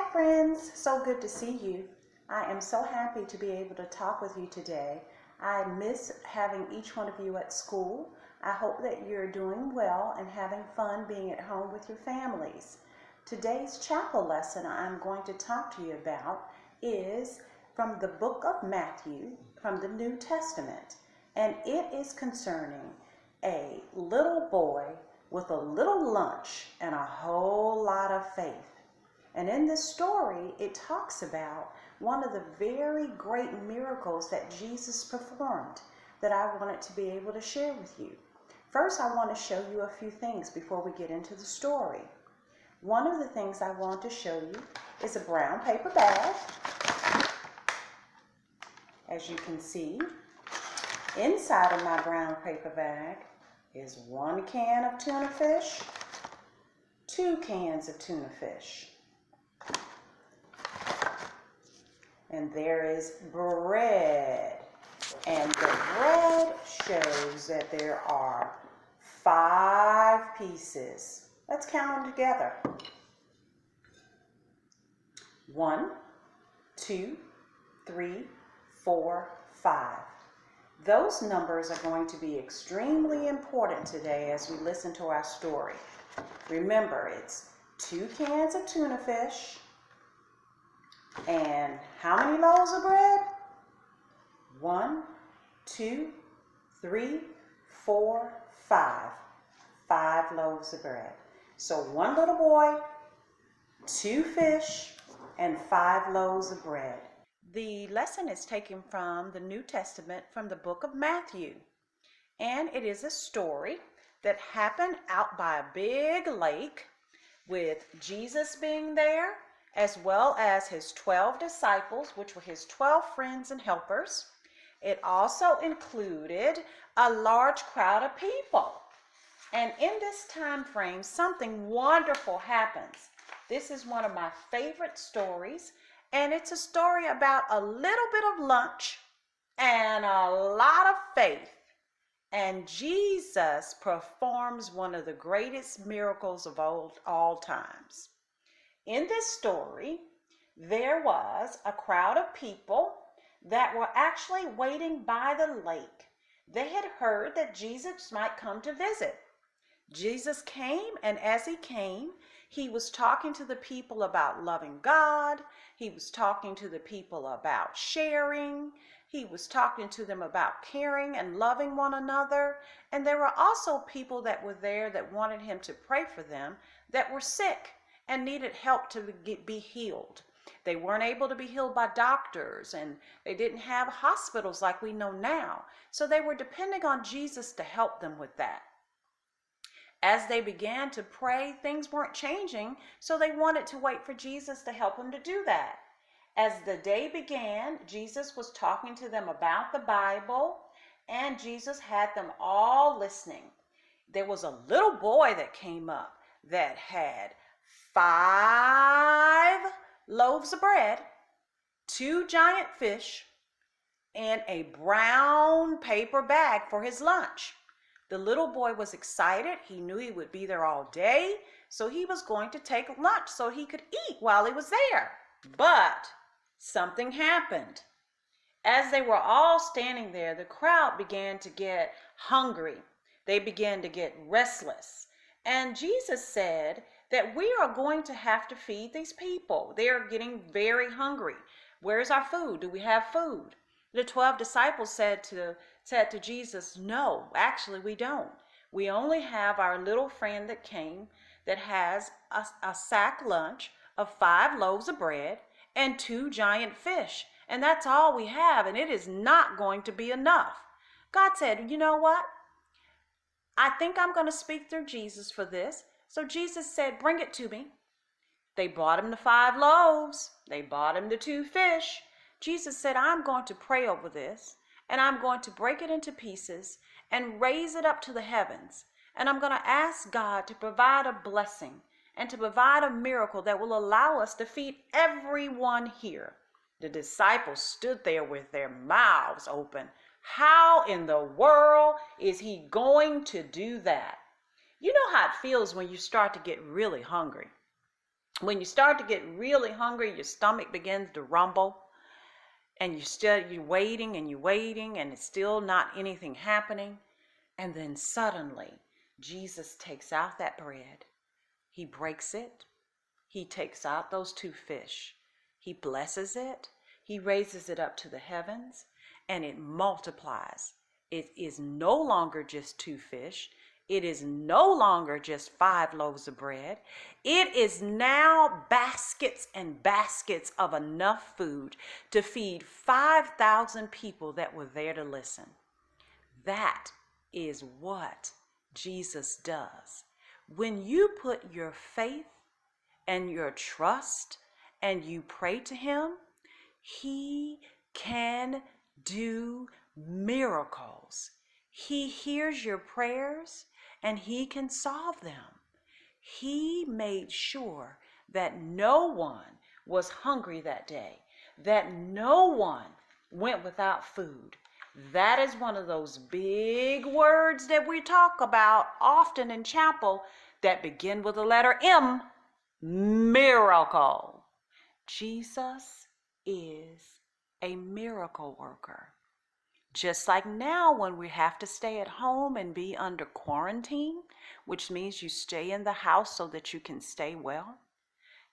Hi friends, so good to see you. I am so happy to be able to talk with you today. I miss having each one of you at school. I hope that you're doing well and having fun being at home with your families. Today's chapel lesson I'm going to talk to you about is from the book of Matthew from the New Testament, and it is concerning a little boy with a little lunch and a whole lot of faith. And in this story, it talks about one of the very great miracles that Jesus performed that I wanted to be able to share with you. First, I want to show you a few things before we get into the story. One of the things I want to show you is a brown paper bag. As you can see, inside of my brown paper bag is 1 can of tuna fish, 2 cans of tuna fish. And there is bread, and the bread shows that there are 5 pieces. Let's count them together. 1, 2, 3, 4, 5. Those numbers are going to be extremely important today as we listen to our story. Remember, it's 2 cans of tuna fish, and how many loaves of bread? 1, 2, 3, 4, 5. 5 loaves of bread. So 1 little boy, 2 fish, and 5 loaves of bread. The lesson is taken from the New Testament from the book of Matthew. And it is a story that happened out by a big lake with Jesus being there, as well as his 12 disciples, which were his 12 friends and helpers. It also included a large crowd of people. And in this time frame, something wonderful happens. This is one of my favorite stories, and it's a story about a little bit of lunch and a lot of faith. And Jesus performs one of the greatest miracles of all times. In this story, there was a crowd of people that were actually waiting by the lake. They had heard that Jesus might come to visit. Jesus came, and as he came, he was talking to the people about loving God. He was talking to the people about sharing. He was talking to them about caring and loving one another. And there were also people that were there that wanted him to pray for them that were sick and needed help to be healed. They weren't able to be healed by doctors, and they didn't have hospitals like we know now. So they were depending on Jesus to help them with that. As they began to pray, things weren't changing, so they wanted to wait for Jesus to help them to do that. As the day began, Jesus was talking to them about the Bible, and Jesus had them all listening. There was a little boy that came up that had 5 loaves of bread, 2 giant fish, and a brown paper bag for his lunch. The little boy was excited. He knew he would be there all day, so he was going to take lunch so he could eat while he was there. But something happened. As they were all standing there, the crowd began to get hungry. They began to get restless. And Jesus said that we are going to have to feed these people. They are getting very hungry. Where's our food? Do we have food? The 12 disciples said to Jesus, no, actually we don't. We only have our little friend that came that has a sack lunch of 5 loaves of bread and 2 giant fish. And that's all we have, and it is not going to be enough. God said, you know what? I think I'm going to speak through Jesus for this. So Jesus said, bring it to me. They brought him the 5 loaves. They brought him the 2 fish. Jesus said, I'm going to pray over this, and I'm going to break it into pieces and raise it up to the heavens. And I'm going to ask God to provide a blessing and to provide a miracle that will allow us to feed everyone here. The disciples stood there with their mouths open. How in the world is he going to do that? You know how it feels when you start to get really hungry. When you start to get really hungry, your stomach begins to rumble, and you're waiting and you're waiting, and it's still not anything happening. And then suddenly, Jesus takes out that bread. He breaks it. He takes out those 2 fish. He blesses it. He raises it up to the heavens, and it multiplies. It is no longer just 2 fish. It is no longer just 5 loaves of bread. It is now baskets and baskets of enough food to feed 5,000 people that were there to listen. That is what Jesus does. When you put your faith and your trust and you pray to him, he can do miracles. He hears your prayers and he can solve them. He made sure that no one was hungry that day, that no one went without food. That is one of those big words that we talk about often in chapel that begin with the letter M, miracle. Jesus is a miracle worker. Just like now when we have to stay at home and be under quarantine, which means you stay in the house so that you can stay well,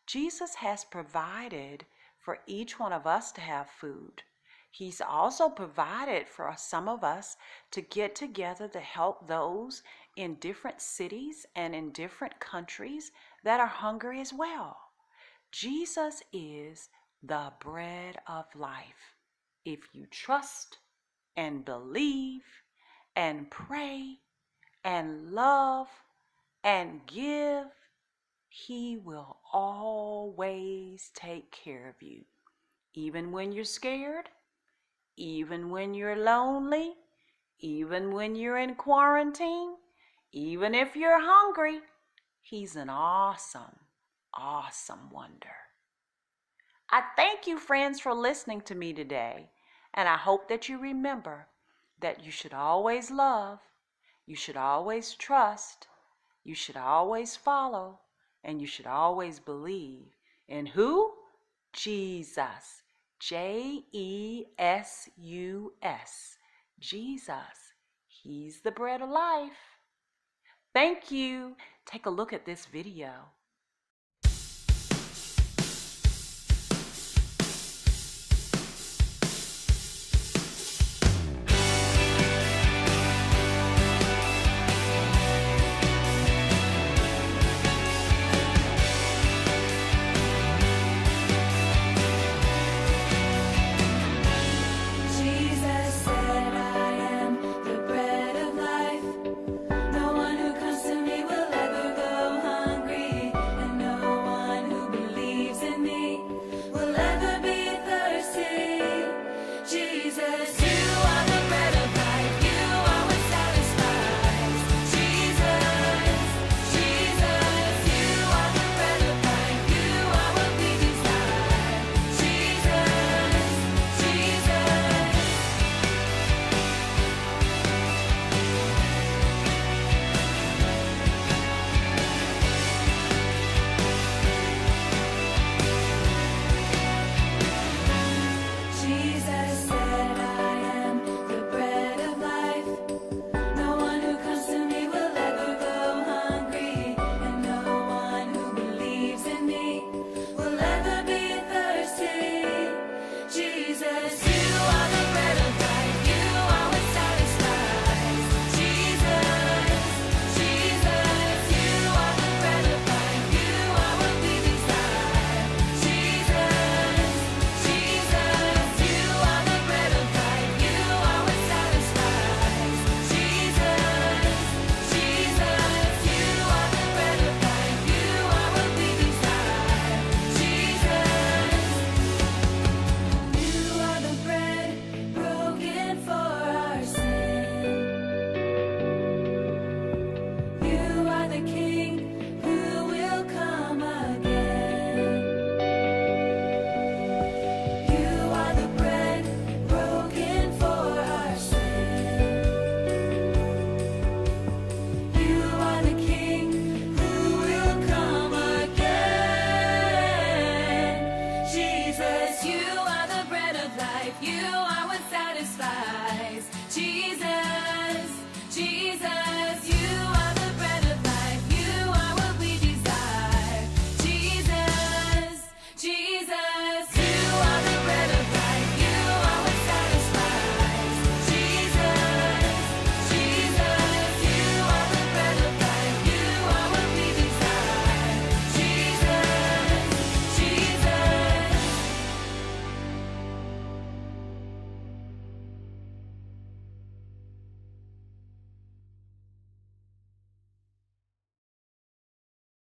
Jesus has provided for each one of us to have food. He's also provided for some of us to get together to help those in different cities and in different countries that are hungry as well. Jesus is the bread of life. If you trust and believe and pray and love and give, he will always take care of you. Even when you're scared, even when you're lonely, even when you're in quarantine, even if you're hungry, he's an awesome, awesome wonder. I thank you, friends, for listening to me today. And I hope that you remember that you should always love, you should always trust, you should always follow, and you should always believe in who? Jesus. J-E-S-U-S. Jesus. He's the bread of life. Thank you. Take a look at this video. No one who comes to me will ever go hungry. if you